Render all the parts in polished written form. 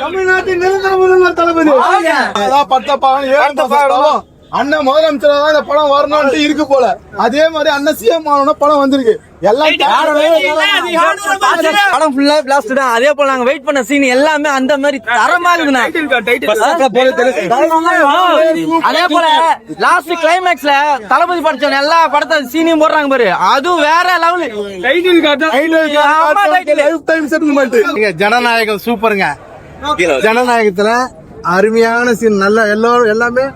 தமிழ்நாட்டின் நிரந்தர முதல்வர் தளபதி அண்ணன் முதலமைச்சர் இந்த படம் வரணும்னு இருக்கு போல. அதே மாதிரி அண்ணன் சிஎம் ஆன படம் வந்திருக்கு. படம் ஃபுல்லா பிளாஸ்ட் தான். அதே போல நாங்க வெயிட் பண்ண சீன் எல்லாமே அந்த மாதிரி தரமா இருக்குண்ணா. அதே போல லாஸ்ட் கிளைமேக்ஸ்ல தளபதி படிச்சவன் எல்லா படத்தை சீனையும் போடுறாங்க பாரு, அதுவும் வேற லெவல். ஜனநாயகம் சூப்பருங்க. ஜனநாயகத்துல அருமையான சீன், நல்ல எல்லாரும் எல்லாமே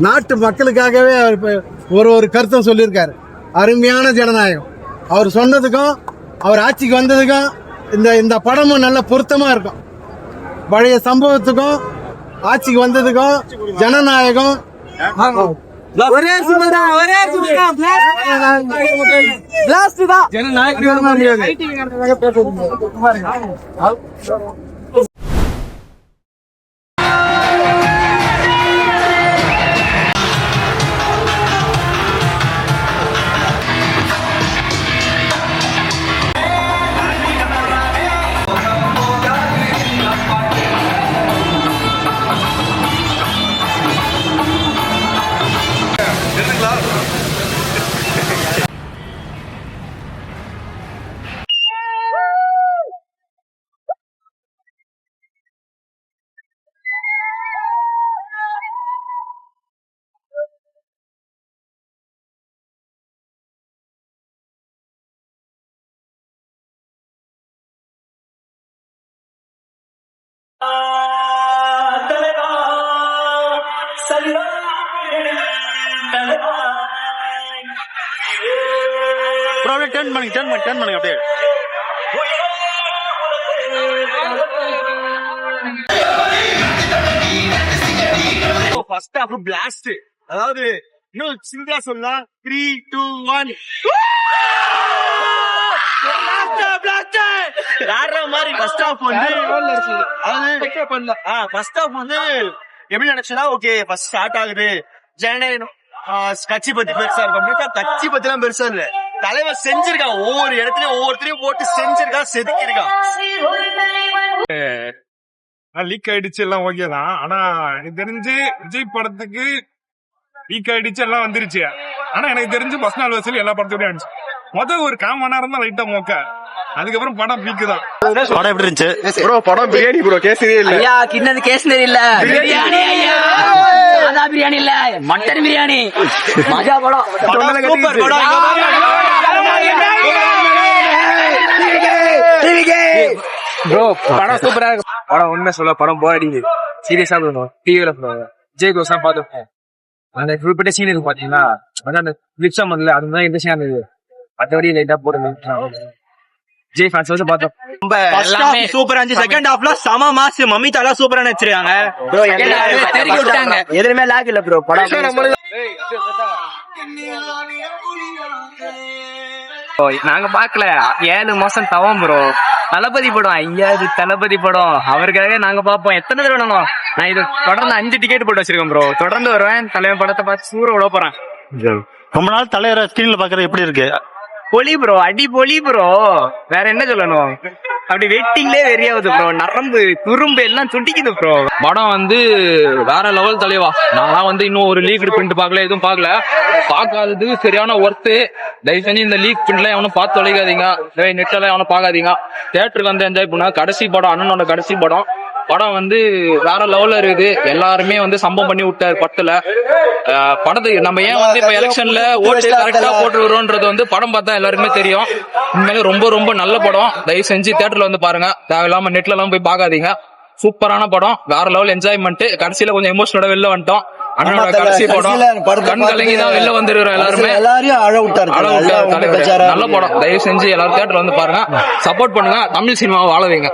நாட்டு மக்களுக்காகவே ஒரு கருத்தை சொல்லியிருக்காரு. அருமையான ஜனநாயகம். அவர் சொன்னதுக்கும் அவர் ஆட்சிக்கு வந்ததுக்கும் இந்த படமும் நல்ல பொருத்தமா இருக்கும். பழைய சம்பவத்துக்கும் ஆட்சிக்கு வந்ததுக்கும் ஜனநாயகம் ஒரே பிளாஸ்ட் தான். டர்ன் பண்ணுங்க அப்படியே. First half blast. அதாவது இன்னும் சிம்பிளா சொல்லலாம், 3, 2, 1 மாதிரி ஃபர்ஸ்ட் ஹாஃப் வந்து எப்படி நினைச்சா, ஓகே ஃபர்ஸ்ட் ஸ்டார்ட் ஆகுது ஜனநாயகம் கட்சி பத்தி பெருசா இருக்கும். கட்சி பத்தி எல்லாம் பெருசா இல்ல, தலைவர் செஞ்சிருக்கான். ஒவ்வொரு இடத்துலயும் ஒவ்வொருத்தரையும் போட்டு செஞ்சிருக்கான், செதுக்கிருக்கான். லீக் ஆயிடுச்சு எல்லாம் ஓகே தான். ஆனா எனக்கு தெரிஞ்சு விஜய் படத்துக்கு லீக் ஆயிடுச்சு எல்லாம் வந்துருச்சு. ஆனா எனக்கு தெரிஞ்சு ஃபர்ஸ்ட் நாள் வசூல் எல்லா படத்தோடய ஆயிடுச்சு. மொத்தம் ஒரு 1/4 மணி நேரம் தான் லைட்டா மோக்க. அதுக்கப்புறம் படம் பீக்கு தான். படம் எப்படி இருந்துச்சு ப்ரோ? படம் பிரியாணி ப்ரோ, கேசரி இல்ல. ஐயா கிண்ணது கேசரி இல்ல, பிரியாணி. ஐயா சாதா பிரியாணி இல்ல, மட்டன் பிரியாணி. மஜா படம். சூப்பர் படம். ப்ரோ படம் சூப்பரா இருக்கு. படம் உண்மை சொல்ல படம் போர் அடிக்குது. சீரியஸா போகணும். டிவில விஜய் கோசம் பார்த்துப்போம். அந்த குறிப்பிட்ட சீன் இருக்கு பாத்தீங்கன்னா, அந்த விக்ஸம் வந்து அதுதான் இந்த சீன் இருந்தது. மற்றபடி லைட்டா போடுங்க. விஜய் ஃபேன்ஸ் வந்து பார்த்தோம். ரொம்ப சூப்பரா இருந்துச்சு. செகண்ட் ஹாஃப்ல சம மாஸ். மம்மிதால சூப்பரா நடிச்சிருக்காங்க. எதுவுமே லாக் இல்ல ப்ரோ. படம் நாங்க பாக்கல. 7 மாசம் தவம் ப்ரோ. தளபதி படம், ஐயா இது தளபதி படம். அவருக்காக நாங்க பாப்போம். எத்தனை தடவை வேணும்? நான் இது தொடர்ந்து 5 டிக்கெட் போட்டு வச்சிருக்கேன் ப்ரோ. தொடர்ந்து வருவேன். தலைவன் படத்தை பார்த்து சூற விட போறேன். ரொம்ப நாள் தலைவரை ஸ்கிரீன்ல பாக்குறது எப்படி இருக்கு? பொலி ப்ரோ, அடி பொலி ப்ரோ. வேற என்ன சொல்லணும்? அப்படி வெயிட்டிங்லே வெறியாவது ப்ரோ. நரம்பு துரும்பு எல்லாம் துண்டிக்குது ப்ரோ. படம் வந்து வேற லெவல் தலைவா. நான் வந்து இன்னும் ஒரு லீக் பிரிண்ட் பார்க்கல, எதுவும் பார்க்கல. பார்க்காதது சரியான ஒர்த்து. தயவு செஞ்சு இந்த லீக் பிரிண்ட்லாம் எவனும் பார்த்து தொலைக்காதீங்க. நெட்டெல்லாம் எவனும் பார்க்காதீங்க. தியேட்டருக்கு வந்து என்ஜாய் பண்ண. கடைசி படம், அண்ணனோட கடைசி படம். படம் வந்து வேற லெவல்ல இருக்குது. எல்லாருமே வந்து சம்பவம் பண்ணி விட்டாரு படத்துல. படத்துக்கு நம்ம ஏன் வந்து இப்ப எலெக்ஷன்ல ஓட்டு கரெக்டா போட்டுருவோன்றது வந்து படம் பார்த்தா எல்லாருக்குமே தெரியும். உண்மையிலே ரொம்ப ரொம்ப நல்ல படம். தயவு செஞ்சு தியேட்டர்ல வந்து பாருங்க. தேவையில்லாம நெட்ல எல்லாம் போய் பார்க்காதீங்க. சூப்பரான படம், வேற லெவல் என்ஜாய்மெண்ட். கடைசியில கொஞ்சம் எமோஷனோட வெளில வந்துட்டோம். அண்ணனோட கடைசி படம் கண் கலங்கி தான் வெளில வந்துருக்கிறோம். எல்லாருமே அழ விட்டாரு. நல்ல படம். தயவு செஞ்சு எல்லாரும் தியேட்டர்ல வந்து பாருங்க. சப்போர்ட் பண்ணுங்க. தமிழ் சினிமாவை வாழ வைங்க.